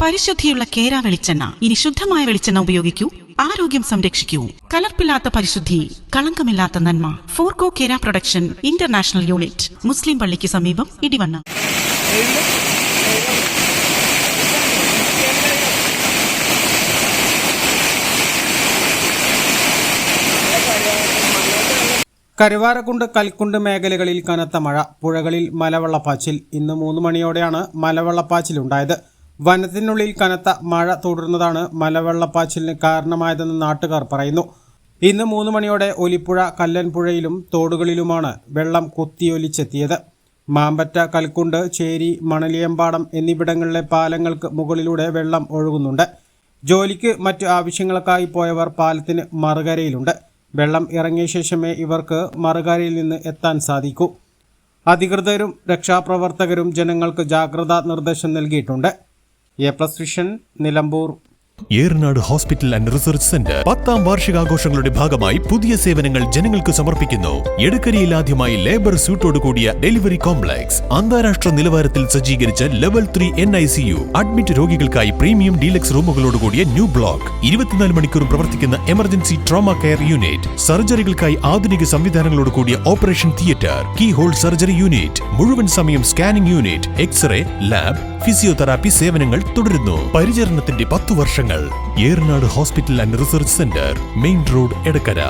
പരിശുദ്ധിയുള്ള കേര വെളിച്ചെണ്ണ. ഇനി ശുദ്ധമായ വെളിച്ചെണ്ണ ഉപയോഗിക്കൂ, ആരോഗ്യം സംരക്ഷിക്കൂ. കലർപ്പില്ലാത്ത പരിശുദ്ധി, കളങ്കമില്ലാത്ത നന്മ. ഫോർകോ കേര പ്രൊഡക്ഷൻ ഇന്റർനാഷണൽ യൂണിറ്റ്, മുസ്ലിം പള്ളിക്ക് സമീപം, ഇടിവണ്ണ. കരുവാരക്കുണ്ട്, കൽക്കുണ്ട് മേഖലകളിൽ കനത്ത മഴ. പുഴകളിൽ മലവെള്ളപ്പാച്ചിൽ. ഇന്ന് 3 മണിയോടെയാണ് മലവെള്ളപ്പാച്ചിലുണ്ടായത്. വനത്തിനുള്ളിൽ കനത്ത മഴ തുടർന്നതാണ് മലവെള്ളപ്പാച്ചിലിന് കാരണമായതെന്ന് നാട്ടുകാർ പറയുന്നു. ഇന്ന് 3 മണിയോടെ ഒലിപ്പുഴ, കല്ലൻപുഴയിലും തോടുകളിലുമാണ് വെള്ളം കുത്തിയൊലിച്ചെത്തിയത്. മാമ്പറ്റ, കൽക്കുണ്ട്, ചേരി, മണലിയമ്പാടം എന്നിവിടങ്ങളിലെ പാലങ്ങൾക്ക് മുകളിലൂടെ വെള്ളം ഒഴുകുന്നുണ്ട്. ജോലിക്ക് മറ്റ് ആവശ്യങ്ങൾക്കായി പോയവർ പാലത്തിന് മറുകരയിലുണ്ട്. വെള്ളം ഇറങ്ങിയ ശേഷമേ ഇവർക്ക് മറുകരയിൽ നിന്ന് എത്താൻ സാധിക്കൂ. അധികൃതരും രക്ഷാപ്രവർത്തകരും ജനങ്ങൾക്ക് ജാഗ്രതാ നിർദ്ദേശം നൽകിയിട്ടുണ്ട്. A+ vision, Nilambur. Eranad hospital and research centre 10ാം വാർഷികാഘോഷങ്ങളുടെ ഭാഗമായി പുതിയ സേവനങ്ങൾ ജനങ്ങൾക്ക് സമർപ്പിക്കുന്നു. എടക്കരയിൽ ആദ്യമായി ലേബർ സ്യൂട്ടോട് കൂടിയ ഡെലിവറി കോംപ്ലക്സ്, അന്താരാഷ്ട്ര നിലവാരത്തിൽ സജ്ജീകരിച്ച ലെവൽ 3 NICU, അഡ്മിറ്റ് രോഗികൾക്കായി പ്രീമിയം ഡീലക്സ് റൂമുകളോട് കൂടിയ ന്യൂ ബ്ലോക്ക്, 24 മണിക്കൂറും പ്രവർത്തിക്കുന്ന എമർജൻസി ട്രോമ കെയർ യൂണിറ്റ്, സർജറികൾക്കായി ആധുനിക സംവിധാനങ്ങളോട് കൂടിയ operation theatre, key hole surgery unit, മുഴുവൻ സമയം scanning unit, x-ray, lab, physiotherapy സേവനങ്ങൾ തുടരുന്നു. പരിചരണത്തിന്റെ 10 വർഷങ്ങൾ. Eranad hospital and research centre, main road, Edakkara.